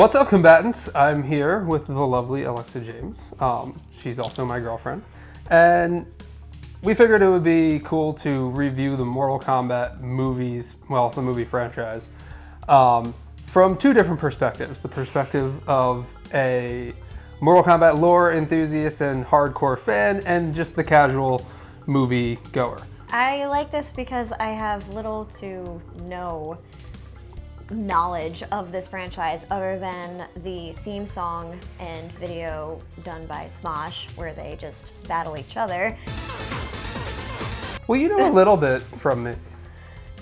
What's up, combatants? I'm here with the lovely Alexa James. She's also my girlfriend. And we figured it would be cool to review the Mortal Kombat movies, well, the movie franchise, from two different perspectives. The perspective of a Mortal Kombat lore enthusiast and hardcore fan, and just the casual movie goer. I like this because I have little to no knowledge of this franchise other than the theme song and video done by Smosh where they just battle each other. Well, you know a little bit from me.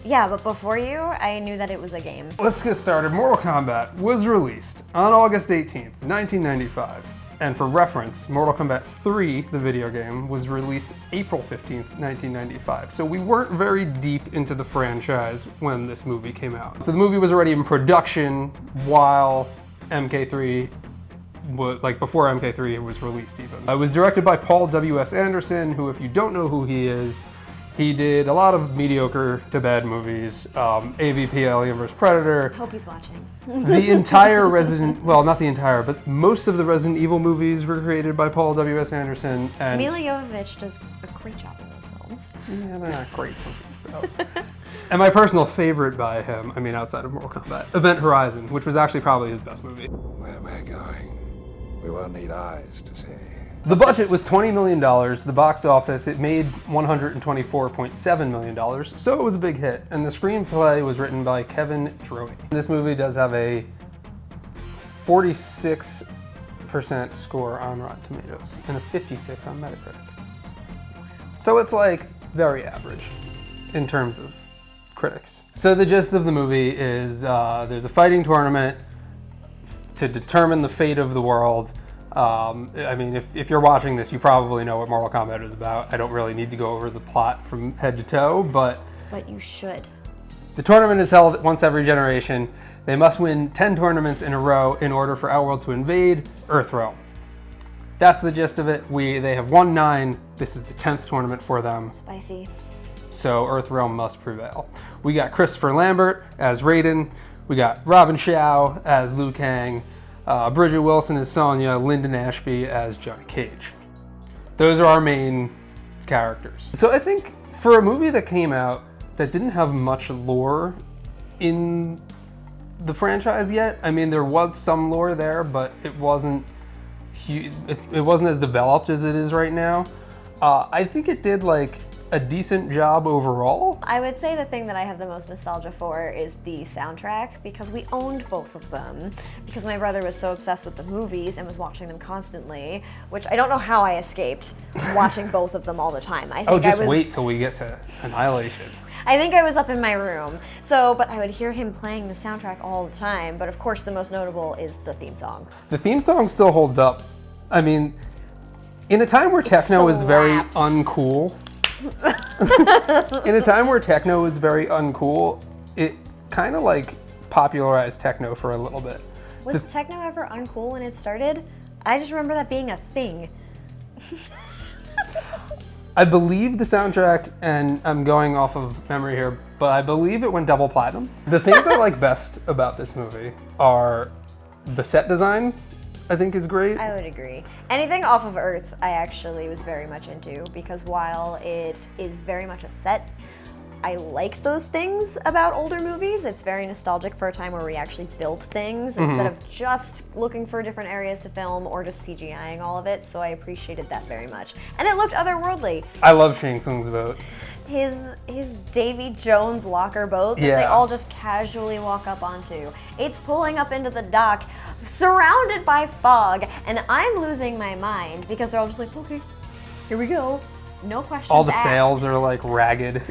Yeah, but before you, I knew that it was a game. Let's get started. Mortal Kombat was released on August 18th, 1995. And for reference, Mortal Kombat 3, the video game, was released April 15th, 1995. So we weren't very deep into the franchise when this movie came out. So the movie was already in production while MK3, before MK3 was released even. It was directed by Paul W.S. Anderson, who, if you don't know who he is, he did a lot of mediocre to bad movies, AVP, Alien vs. Predator. Hope he's watching. The entire well, not the entire, but most of the Resident Evil movies were created by Paul W.S. Anderson. And Mila Jovovich does a great job in those films. Yeah, they're not great movies, though. And my personal favorite by him, I mean, outside of Mortal Kombat, Event Horizon, which was actually probably his best movie. Where we're going, we won't need eyes to see. The budget was $20 million. The box office, it made $124.7 million, so it was a big hit. And the screenplay was written by Kevin Droney. This movie does have a 46% score on Rotten Tomatoes and a 56 on Metacritic. So it's like very average in terms of critics. So the gist of the movie is there's a fighting tournament to determine the fate of the world. I mean, if you're watching this, you probably know what Mortal Kombat is about. I don't really need to go over the plot from head to toe, but you should. The tournament is held once every generation. They must win 10 tournaments in a row in order for Outworld to invade Earthrealm. That's the gist of it. They have won 9. This is the 10th tournament for them. Spicy. So Earthrealm must prevail. We got Christopher Lambert as Raiden. We got Robin Shou as Liu Kang. Bridget Wilson as Sonja, Lyndon Ashby as Johnny Cage. Those are our main characters. So I think for a movie that came out that didn't have much lore in the franchise yet, I mean, there was some lore there, but it wasn't it wasn't as developed as it is right now. I think it did a decent job overall. I would say the thing that I have the most nostalgia for is the soundtrack, because we owned both of them, because my brother was so obsessed with the movies and was watching them constantly, which I don't know how I escaped watching both of them all the time. Wait till we get to Annihilation. I think I was up in my room, but I would hear him playing the soundtrack all the time, but of course the most notable is the theme song. The theme song still holds up. I mean, in a time where techno is very uncool, in a time where techno is very uncool, it kind of popularized techno for a little bit. Was techno ever uncool when it started? I just remember that being a thing. I believe the soundtrack, and I'm going off of memory here, but I believe it went double platinum. The things I like best about this movie are the set design. I think is great. I would agree. Anything off of Earth, I actually was very much into, because while it is very much a set, I like those things about older movies. It's very nostalgic for a time where we actually built things instead of just looking for different areas to film or just CGIing all of it, so I appreciated that very much. And it looked otherworldly. I love Shang Tsung's boat. His Davy Jones locker boat that they all just casually walk up onto. It's pulling up into the dock, surrounded by fog, and I'm losing my mind because they're all just like, okay, here we go. No questions all the asked. sails are ragged.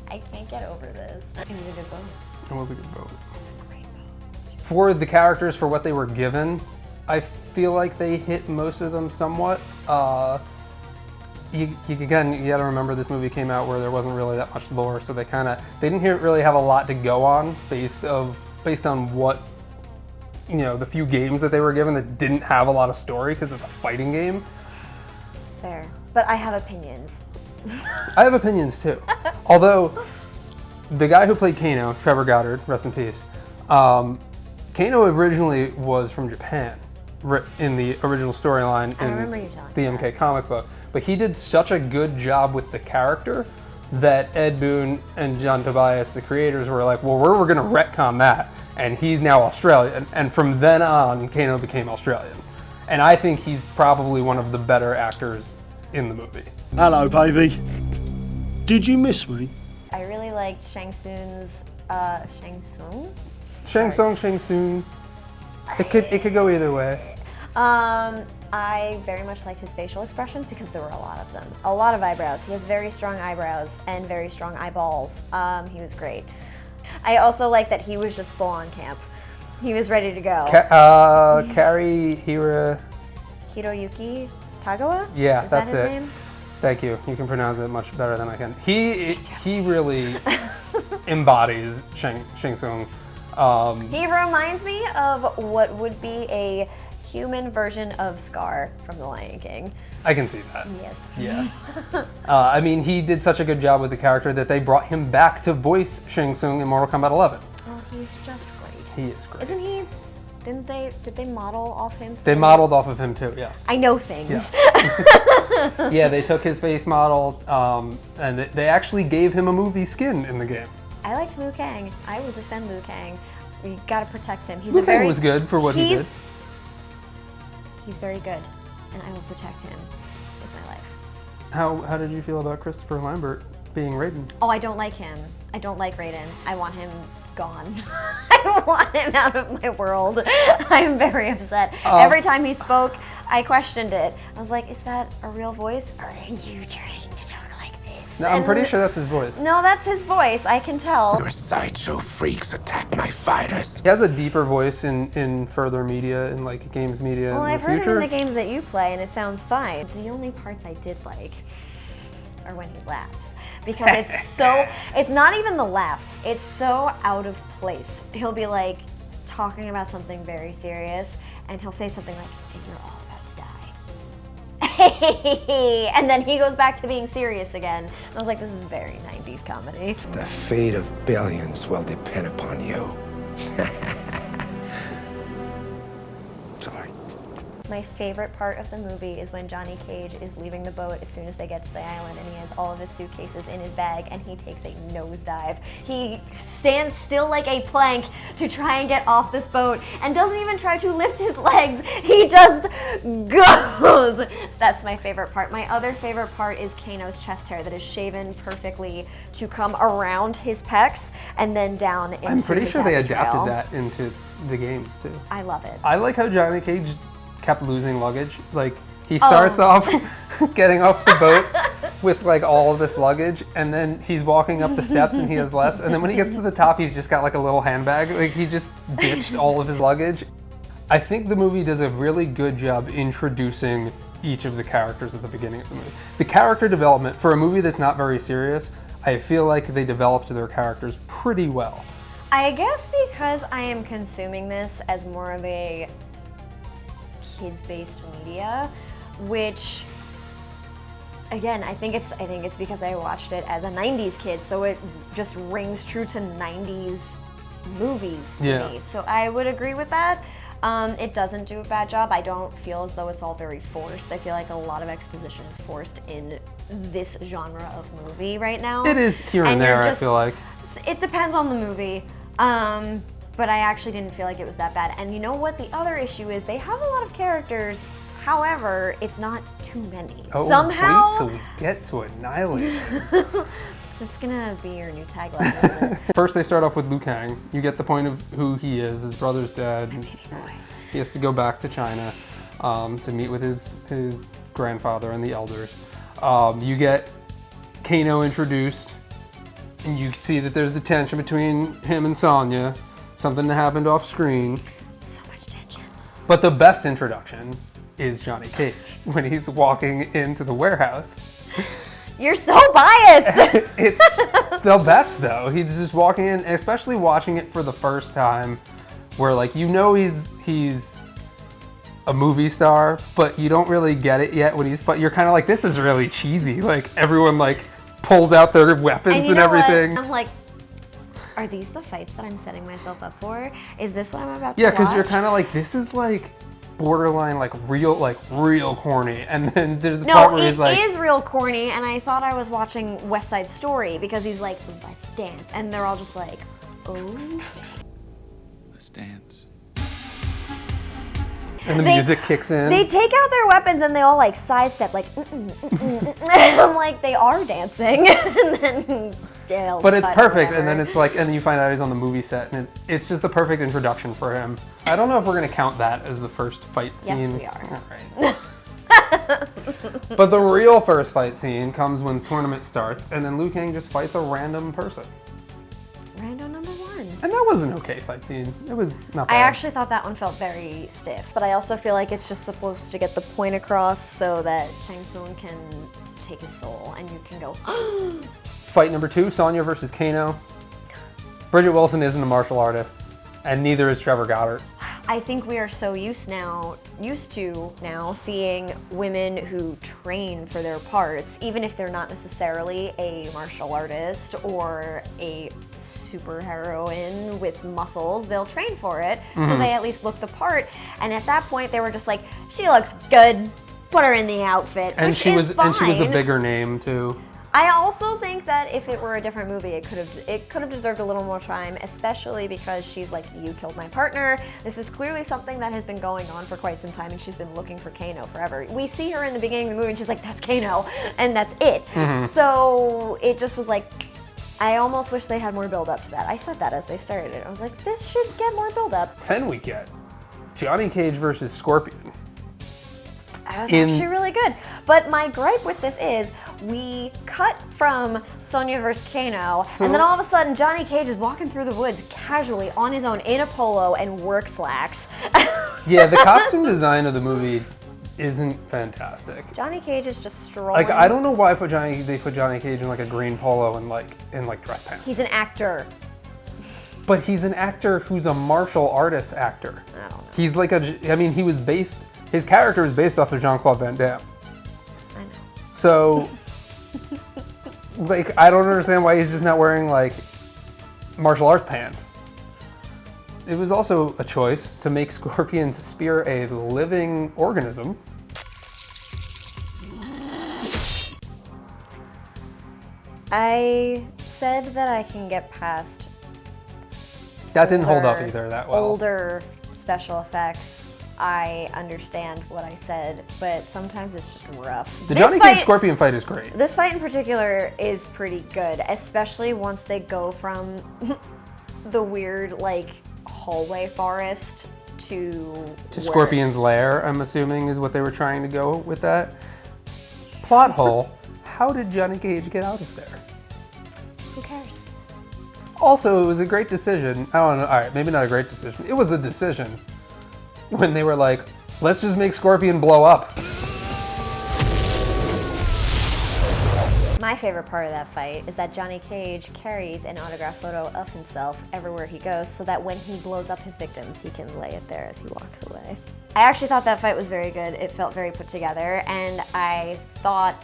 I can't get over this. It was a good boat. It was a good boat. It was a great boat. For the characters, for what they were given, I feel like they hit most of them somewhat. You gotta remember this movie came out where there wasn't really that much lore, so they didn't really have a lot to go on based on what, the few games that they were given that didn't have a lot of story because it's a fighting game. Fair, but I have opinions. I have opinions too. Although the guy who played Kano, Trevor Goddard, rest in peace, Kano originally was from Japan in the original storyline I in remember you telling the me MK comic book. But he did such a good job with the character that Ed Boon and John Tobias, the creators, were like, well, we're going to retcon that. And he's now Australian. And from then on, Kano became Australian. And I think he's probably one of the better actors in the movie. Hello, baby. Did you miss me? I really liked Shang Tsung's Shang Tsung? Shang Tsung, Shang Tsung. It could go either way. I very much liked his facial expressions because there were a lot of them. A lot of eyebrows. He has very strong eyebrows and very strong eyeballs. He was great. I also like that he was just full on camp. He was ready to go. Carrie, Hiroyuki Pagawa? Yeah, Is that's that his it. name? Thank you. You can pronounce it much better than I can. He really embodies Shang Tsung. He reminds me of what would be a human version of Scar from The Lion King. I can see that. Yes. Yeah. I mean, he did such a good job with the character that they brought him back to voice Shang Tsung in Mortal Kombat 11. Oh, he's just great. He is great. Isn't he? Did they model off him? They modeled off of him too, yes. I know things. Yes. Yeah, they took his face model, and they actually gave him a movie skin in the game. I liked Liu Kang. I will defend Liu Kang. We gotta protect him. Liu Kang was good for what he did. He's very good, and I will protect him with my life. How did you feel about Christopher Lambert being Raiden? Oh, I don't like him. I don't like Raiden. I want him gone. I want him out of my world. I'm very upset. Every time he spoke, I questioned it. I was like, is that a real voice? Or are you trying to talk like this? No, I'm pretty sure that's his voice. No, that's his voice. I can tell. Your sideshow freaks attack my fighters. He has a deeper voice in further media, in like games media Well, in I've the heard him future. in the games that you play, and it sounds fine. The only parts I did like are when he laughs. Because it's not even the laugh. It's so out of place. He'll be like talking about something very serious, and he'll say something like, and you're all about to die. And then he goes back to being serious again. And I was like, this is very 90s comedy. The fate of billions will depend upon you. Sorry. My favorite part of the movie is when Johnny Cage is leaving the boat as soon as they get to the island, and he has all of his suitcases in his bag, and he takes a nosedive. He stands still like a plank to try and get off this boat and doesn't even try to lift his legs. He just goes. That's my favorite part. My other favorite part is Kano's chest hair that is shaven perfectly to come around his pecs and then down into I'm pretty his sure they happy adapted trail. that into the games too. I love it. I like how Johnny Cage kept losing luggage. Like, he starts off getting off the boat with like all of this luggage, and then he's walking up the steps and he has less, and then when he gets to the top he's just got like a little handbag. Like, he just ditched all of his luggage. I think the movie does a really good job introducing each of the characters at the beginning of the movie. The character development for a movie that's not very serious, I feel like they developed their characters pretty well. I guess because I am consuming this as more of a kids-based media, which again, I think it's because I watched it as a 90s kid, so it just rings true to 90s movies to me. So I would agree with that. It doesn't do a bad job. I don't feel as though it's all very forced. I feel like a lot of exposition is forced in this genre of movie right now. It is here and there, I feel like. It depends on the movie. But I actually didn't feel like it was that bad. And you know what? The other issue is they have a lot of characters. However, it's not too many. Oh, Somehow, wait till we get to Annihilation. it's gonna be your new tagline, isn't it? First, they start off with Liu Kang. You get the point of who he is. His brother's dead. He has to go back to China to meet with his grandfather and the elders. You get Kano introduced, and you see that there's the tension between him and Sonja. Something that happened off screen. So much tension. But the best introduction is Johnny Cage when he's walking into the warehouse. You're so biased! It's the best though. He's just walking in, especially watching it for the first time, where like he's a movie star, but you don't really get it yet when you're kind of like, this is really cheesy. Like, everyone like pulls out their weapons and you know everything. What? I'm like, Are these the fights that I'm setting myself up for? Is this what I'm about to Yeah, watch? because you're kind of like, this is like borderline like real corny, and then there's the part where he's like, it is real corny, and I thought I was watching West Side Story because he's like, let's dance, and they're all just like, oh. Let's dance. and the music kicks in. They take out their weapons and they all like sidestep, like, I'm like, they are dancing, and then Gail's But it's cut or perfect, and then whatever. it's like, and you find out he's on the movie set, and it's just the perfect introduction for him. I don't know if we're gonna count that as the first fight scene. Yes, we are. All right. But the real first fight scene comes when the tournament starts, and then Liu Kang just fights a random person. Rando number 1. And that was an okay fight scene. It was not bad. I actually thought that one felt very stiff, but I also feel like it's just supposed to get the point across so that Shang Tsung can take his soul, and you can go, Fight number 2, Sonja versus Kano. Bridget Wilson isn't a martial artist, and neither is Trevor Goddard. I think we are so used to now seeing women who train for their parts, even if they're not necessarily a martial artist or a superheroine with muscles, they'll train for it, so they at least look the part. And at that point, they were just like, she looks good, put her in the outfit, And which she is was fine. and she was a bigger name too. I also think that if it were a different movie, it could have deserved a little more time, especially because she's like, you killed my partner. This is clearly something that has been going on for quite some time, and she's been looking for Kano forever. We see her in the beginning of the movie, and she's like, that's Kano, and that's it. So it just was like, I almost wish they had more build up to that. I said that as they started it. I was like, this should get more build up. Then we get Johnny Cage versus Scorpion. That was actually really good. But my gripe with this is we cut from Sonja versus Kano, and then all of a sudden Johnny Cage is walking through the woods casually on his own in a polo and work slacks. Yeah, the costume design of the movie isn't fantastic. Johnny Cage is just strolling. Like, I don't know why they put Johnny Cage in like a green polo and like dress pants. He's an actor. But he's an actor who's a martial artist actor. I don't know. He's like his character is based off of Jean-Claude Van Damme. I know. So, like, I don't understand why he's just not wearing like martial arts pants. It was also a choice to make Scorpion's spear a living organism. I said that I can get past That didn't hold up older- either that well. older special effects. I understand what I said, but sometimes it's just rough. The This Johnny fight- Cage Scorpion fight is great. This fight in particular is pretty good, especially once they go from the weird, like, hallway forest to where- Scorpion's lair, I'm assuming, is what they were trying to go with that. Plot hole, how did Johnny Cage get out of there? Who cares? Also, it was a great decision. I don't know, all right, maybe not a great decision. It was a decision when they were like, let's just make Scorpion blow up. My favorite part of that fight is that Johnny Cage carries an autographed photo of himself everywhere he goes so that when he blows up his victims, he can lay it there as he walks away. I actually thought that fight was very good. It felt very put together, and I thought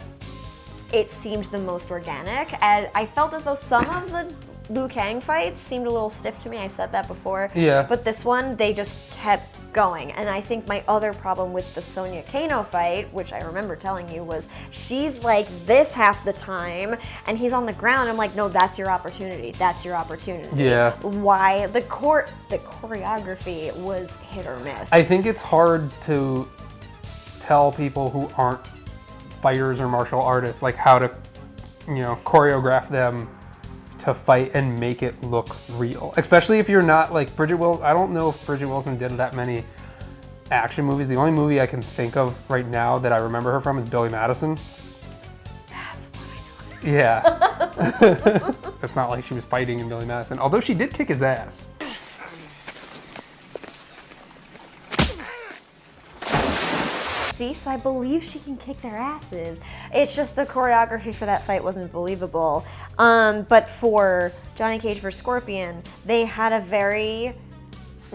it seemed the most organic. And I felt as though some of the Liu Kang fights seemed a little stiff to me. I said that before. Yeah. But this one, they just kept going. And I think my other problem with the Sonja Kano fight, which I remember telling you, was she's like this half the time, and he's on the ground. I'm like, no, that's your opportunity. That's your opportunity. Yeah. Why the choreography was hit or miss. I think it's hard to tell people who aren't fighters or martial artists like how to, choreograph them to fight and make it look real. Especially if you're not like Bridget Wilson. I don't know if Bridget Wilson did that many action movies. The only movie I can think of right now that I remember her from is Billy Madison. That's what I know. Yeah. It's not like she was fighting in Billy Madison, although she did kick his ass. See, so I believe she can kick their asses. It's just the choreography for that fight wasn't believable. But for Johnny Cage vs. Scorpion, they had a very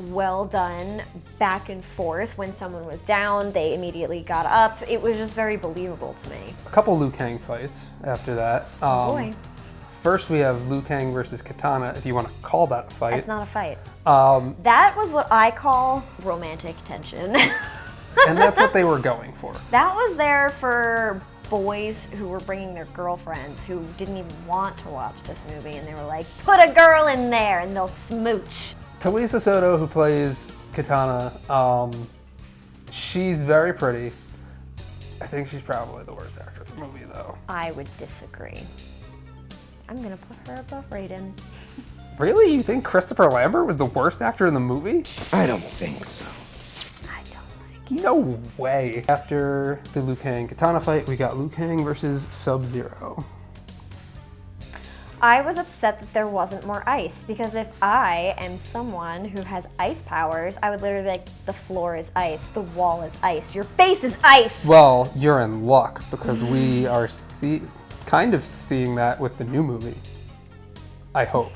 well done back and forth. When someone was down, they immediately got up. It was just very believable to me. A couple Liu Kang fights after that. Boy. First, we have Liu Kang versus Katana, if you want to call that a fight. It's not a fight. Um, That was what I call romantic tension. and that's what they were going for. That was there for boys who were bringing their girlfriends who didn't even want to watch this movie, and they were like, put a girl in there and they'll smooch. Talisa Soto, who plays Katana, she's very pretty. I think she's probably the worst actress in the movie, though. I would disagree. I'm gonna put her above Raiden. Really? You think Christopher Lambert was the worst actor in the movie? I don't think so. I don't like it. No way. After the Liu Kang Katana fight, we got Liu Kang versus Sub-Zero. I was upset that there wasn't more ice, because if I am someone who has ice powers, I would literally be like, the floor is ice, the wall is ice, your face is ice! Well, you're in luck, because we are kind of seeing that with the new movie. I hope.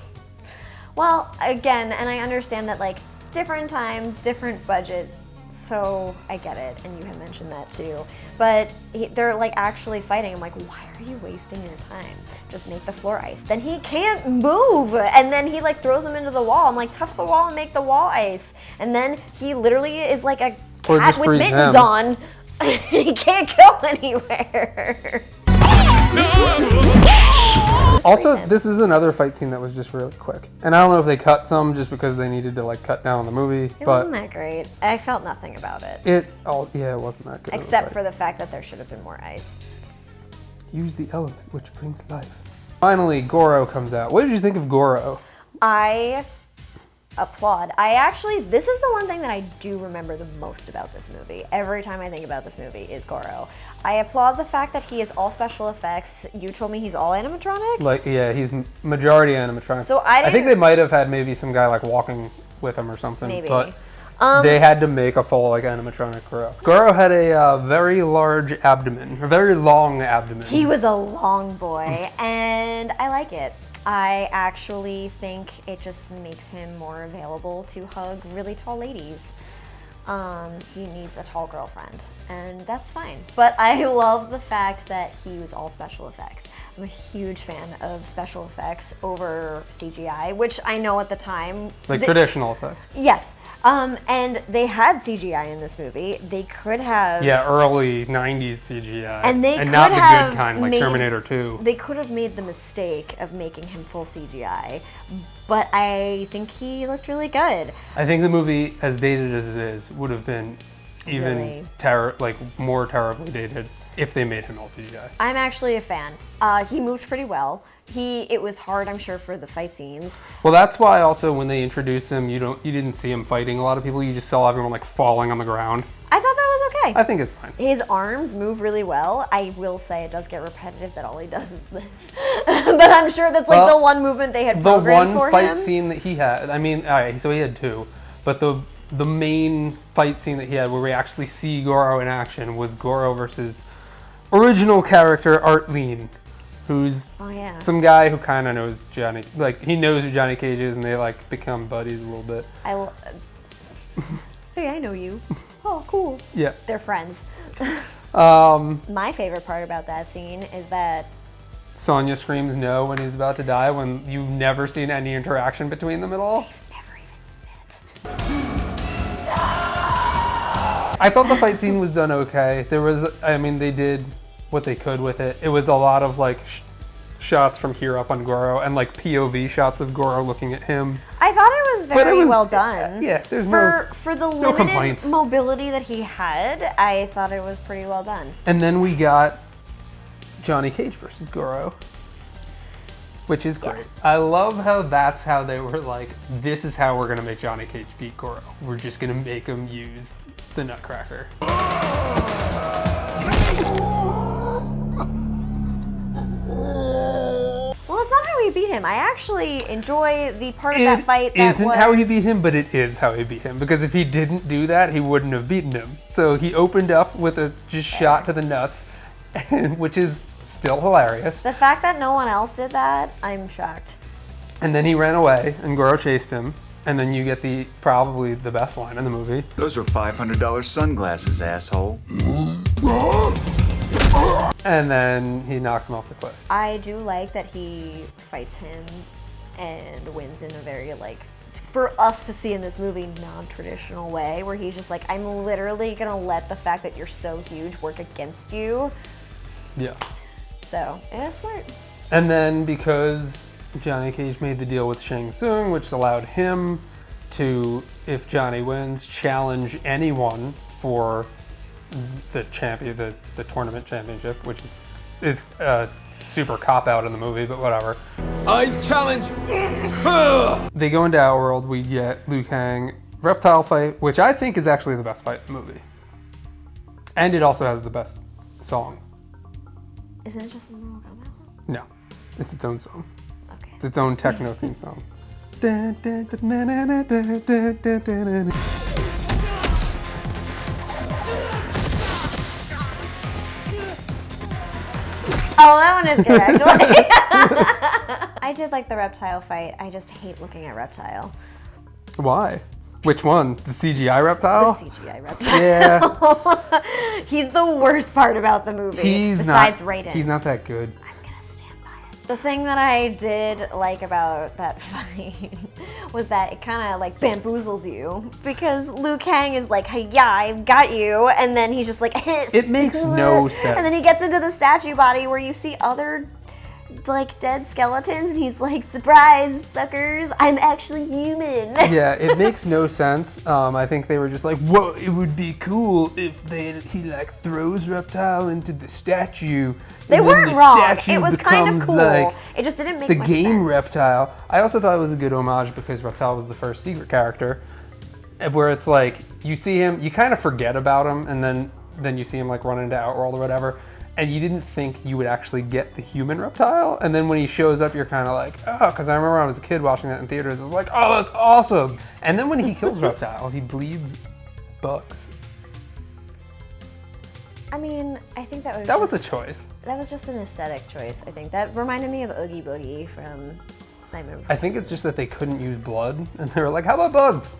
Well, again, and I understand that, like, different time, different budget, so I get it, and you had mentioned that too. But they're, like, actually fighting. I'm like, why are you wasting your time? Just make the floor ice. Then he can't move, and then he, like, throws him into the wall. I'm like, touch the wall and make the wall ice. And then he literally is like a Or cat just with freeze mittens him. on. He can't go anywhere. Also, this is another fight scene that was just really quick. And I don't know if they cut some just because they needed to, like, cut down the movie, It but wasn't that great. I felt nothing about it. it wasn't that good. of a Except fight. for the fact that there should have been more ice. Use the element which brings life. Finally, Goro comes out. What did you think of Goro? I applaud. This is the one thing that I do remember the most about this movie. Every time I think about this movie is Goro. I applaud the fact that he is all special effects. You told me he's all animatronic? Like, yeah, he's majority animatronic. So I think didn't- they might have had maybe some guy, like, walking with him or something. Maybe. But they had to make a full, like, animatronic Goro. Goro had a very large abdomen, a very long abdomen. He was a long boy, and I like it. I actually think it just makes him more available to hug really tall ladies. He needs a tall girlfriend, and that's fine. But I love the fact that he was all special effects. I'm a huge fan of special effects over CGI, which I know at the time... Like traditional effects. Yes, and they had CGI in this movie. They could have... Yeah, early 90s CGI. And they could not the have good kind, like made- Terminator 2. They could have made the mistake of making him full CGI, but I think he looked really good. I think the movie, as dated as it is, would have been even Really? more terribly dated if they made him all CGI. I'm actually a fan. He moved pretty well. It was hard, I'm sure, for the fight scenes. Well, that's why also when they introduced him, you didn't see him fighting a lot of people. You just saw everyone, like, falling on the ground. I thought that was okay. I think it's fine. His arms move really well. I will say it does get repetitive that all he does is this. But I'm sure that's like Well, the one movement they had The programmed one for fight him. scene that he had, I mean, all right, so he had two, but the main fight scene that he had where we actually see Goro in action was Goro versus original character Art Lean, who's Oh, yeah. some guy who kind of knows Johnny, like, he knows who Johnny Cage is, and they, like, become buddies a little bit. Hey, I know you. Oh, cool. Yeah. They're friends. Um, My favorite part about that scene is that Sonja screams no when he's about to die, when you've never seen any interaction between them at all. never even met. I thought the fight scene was done okay. They did what they could with it. It was a lot of, like, shots from here up on Goro and, like, POV shots of Goro looking at him. I thought it was But very it was- well done. yeah, there's for the no limited complaints. mobility that he had, I thought it was pretty well done. And then we got Johnny Cage versus Goro, which is great. I love how that's how they were like, this is how we're going to make Johnny Cage beat Goro. We're just going to make him use the Nutcracker. Well, it's not how he beat him. I actually enjoy the part of that fight that isn't how he beat him, but it is how he beat him. Because if he didn't do that, he wouldn't have beaten him. So he opened up with a just shot to the nuts, which is still hilarious. The fact that no one else did that, I'm shocked. And then he ran away, and Goro chased him. And then you get probably the best line in the movie. Those were $500 sunglasses, asshole. And then he knocks him off the cliff. I do like that he fights him and wins in a very, like, for us to see in this movie, non-traditional way, where he's just like, I'm literally gonna let the fact that you're so huge work against you. Yeah. So, yeah, smart. And then because Johnny Cage made the deal with Shang Tsung, which allowed him to, if Johnny wins, challenge anyone for the tournament championship, which is a super cop-out in the movie, but whatever. I challenge. They go into Outworld, we get Liu Kang Reptile fight, which I think is actually the best fight in the movie. And it also has the best song. Isn't it just a Mortal Kombat? No, it's its own song. Okay. It's its own techno theme song. Oh, that one is good, actually. I did like the Reptile fight. I just hate looking at Reptile. Why? Which one? The CGI Reptile? The CGI Reptile. Yeah. He's the worst part about the movie, besides Raiden. He's not that good. I'm gonna stand by it. The thing that I did like about that fight was that it kind of like bamboozles you, because Liu Kang is like, hey, yeah, I've got you, and then he's just like, it makes no sense. And then he gets into the statue body where you see other like dead skeletons, and he's like, surprise, suckers, I'm actually human. Yeah, it makes no sense. I think they were just like, whoa, it would be cool if he like throws Reptile into the statue. They and weren't then the wrong. statue It was kind of becomes, cool. like, It just didn't make the much game sense. Reptile. I also thought it was a good homage because Reptile was the first secret character, where it's like you see him, you kind of forget about him, and then you see him like run into Outworld or whatever, and you didn't think you would actually get the human Reptile, and then when he shows up, you're kind of like, oh, because I remember when I was a kid watching that in theaters, I was like, oh, that's awesome. And then when he kills Reptile, he bleeds bugs. I mean, I think That was a choice. That was just an aesthetic choice, I think. That reminded me of Oogie Boogie from Nightmare Before I think it's just that they couldn't use blood, and they were like, how about bugs?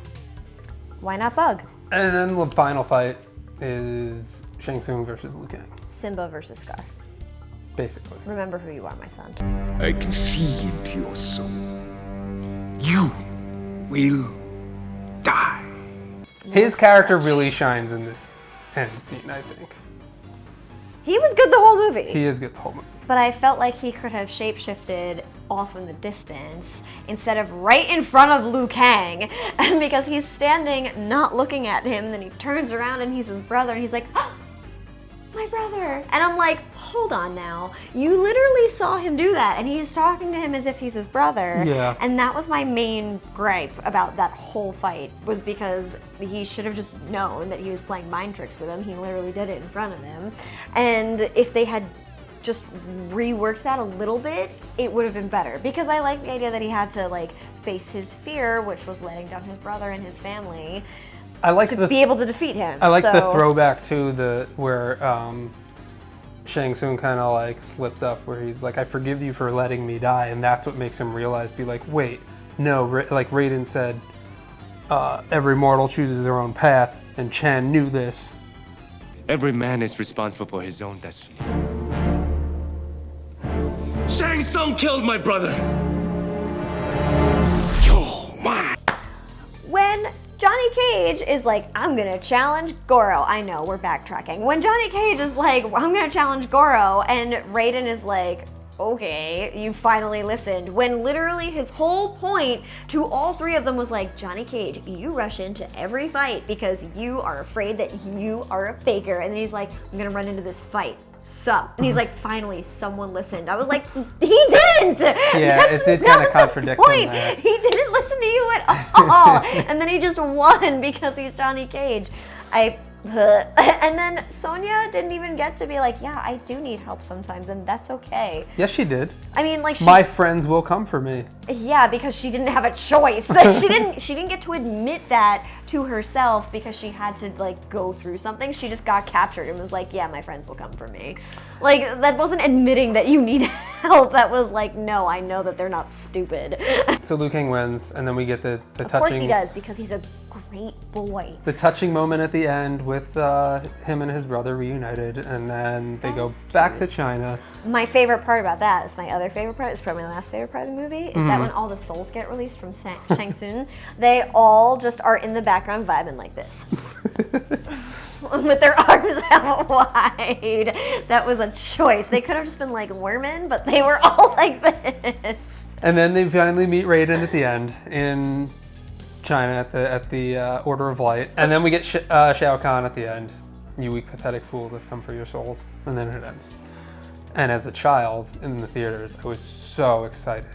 Why not Bug? And then the final fight is Shang Tsung versus Liu Kang, Simba versus Scar. basically. Remember who you are, my son. I can see into your soul. You will die. His character really shines in this end scene, I think. He was good the whole movie. He is good the whole movie. But I felt like he could have shapeshifted off in the distance instead of right in front of Liu Kang, because he's standing not looking at him, and then he turns around and he's his brother, and he's like, oh, my brother. And I'm like, hold on now. You literally saw him do that, and he's talking to him as if he's his brother. Yeah. And that was my main gripe about that whole fight, was because he should have just known that he was playing mind tricks with him. He literally did it in front of him. And if they had just reworked that a little bit, it would have been better. Because I like the idea that he had to like face his fear, which was letting down his brother and his family, I like to be able to defeat him. I like So- the throwback to where Shang Tsung kind of like slips up, where he's like, I forgive you for letting me die, and that's what makes him realize, be like, wait, no, like Raiden said, every mortal chooses their own path, and Chan knew this. Every man is responsible for his own destiny. Shang Tsung killed my brother. You're mine. When Johnny Cage is like, I'm gonna challenge Goro. I know, we're backtracking. When Johnny Cage is like, well, I'm gonna challenge Goro, and Raiden is like, okay, you finally listened. When literally his whole point to all three of them was like, Johnny Cage, you rush into every fight because you are afraid that you are a faker. And then he's like, I'm gonna run into this fight. Sup? And he's like, finally, someone listened. I was like, he didn't! Yeah, That's it did not kind of the contradict him point. there. He didn't listen to you at all. And then he just won because he's Johnny Cage. And then Sonja didn't even get to be like, yeah, I do need help sometimes, and that's okay. Yes, she did. I mean, like, My friends will come for me. yeah, because she didn't have a choice. She didn't get to admit that to herself because she had to like go through something. She just got captured and was like, yeah, my friends will come for me. Like, that wasn't admitting that you need help. That was like, no, I know that they're not stupid. So Liu Kang wins, and then we get the touching. Of course he does, because he's a great boy. The touching moment at the end with him and his brother reunited, and then they go back to China. My favorite part about that is my other favorite part. It's probably my last favorite part of the movie. Is that when all the souls get released from Shang Tsung, they all just are in the background vibing like this. With their arms out wide. That was a choice. They could have just been like worming, but they were all like this. And then they finally meet Raiden at the end in China at the Order of Light. And then we get Shao Kahn at the end. You weak, pathetic fools have come for your souls. And then it ends. And as a child in the theaters, I was so excited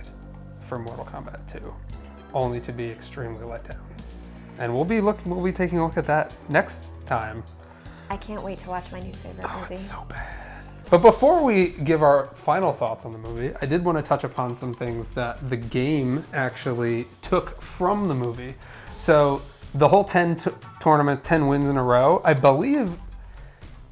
for Mortal Kombat 2, only to be extremely let down. And we'll be taking a look at that next time. I can't wait to watch my new favorite movie. It's so bad. But before we give our final thoughts on the movie, I did want to touch upon some things that the game actually took from the movie. So the whole 10 tournaments, 10 wins in a row, I believe,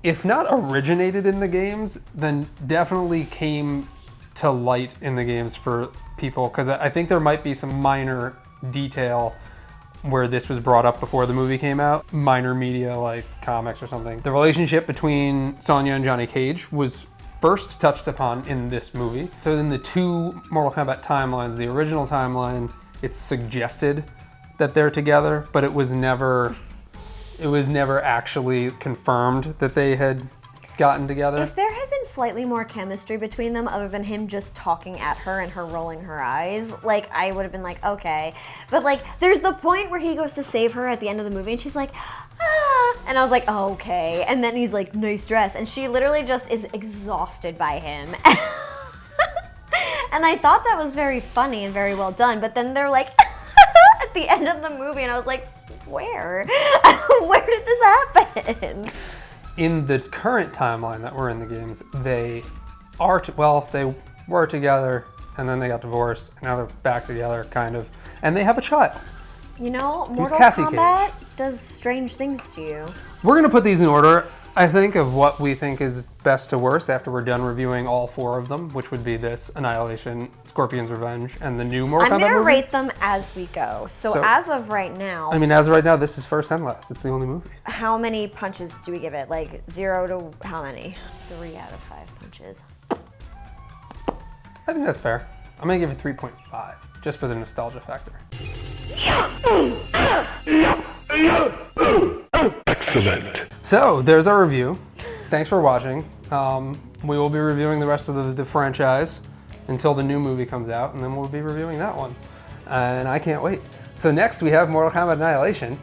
if not originated in the games, then definitely came to light in the games for people, because I think there might be some minor detail where this was brought up before the movie came out, minor media like comics or something. The relationship between Sonja and Johnny Cage was first touched upon in this movie. So in the two Mortal Kombat timelines, the original timeline, it's suggested that they're together, but it was never actually confirmed that they had gotten together. If there had been slightly more chemistry between them other than him just talking at her and her rolling her eyes, like, I would have been like, okay. But like, there's the point where he goes to save her at the end of the movie and she's like, ah, and I was like, oh, okay. And then he's like, nice dress. And she literally just is exhausted by him. And I thought that was very funny and very well done, but then they're like, at the end of the movie, and I was like, where? Where did this happen? In the current timeline that we're in the games, they were together, and then they got divorced, and now they're back together, kind of, and they have a child. You know, Who's Mortal Cassie Kombat Cage? does strange things to you. We're gonna put these in order, I think, of what we think is best to worst after we're done reviewing all four of them, which would be this, Annihilation, Scorpion's Revenge, and the new Mortal Kombat I'm gonna movie. rate them as we go. So as of right now, I mean, as of right now, this is first and last. It's the only movie. how many punches do we give it? Like 0 to how many? 3 out of 5 punches. I think that's fair. I'm gonna give it 3.5, just for the nostalgia factor. Excellent. So, there's our review. Thanks for watching. We will be reviewing the rest of the franchise until the new movie comes out, and then we'll be reviewing that one. And I can't wait. So next we have Mortal Kombat Annihilation.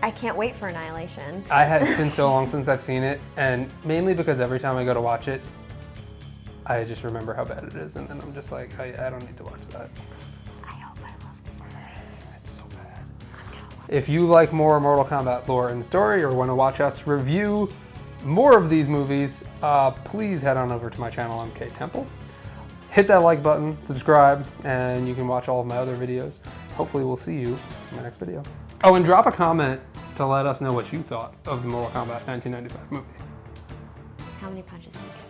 I can't wait for Annihilation. It's been so long since I've seen it, and mainly because every time I go to watch it, I just remember how bad it is, and then I'm just like, I don't need to watch that. I hope I love this movie. It's so bad. If you like more Mortal Kombat lore and story, or want to watch us review more of these movies, please head on over to my channel, MK Temple. Hit that like button, subscribe, and you can watch all of my other videos. Hopefully we'll see you in my next video. Oh, and drop a comment to let us know what you thought of the Mortal Kombat 1995 movie. How many punches do you get?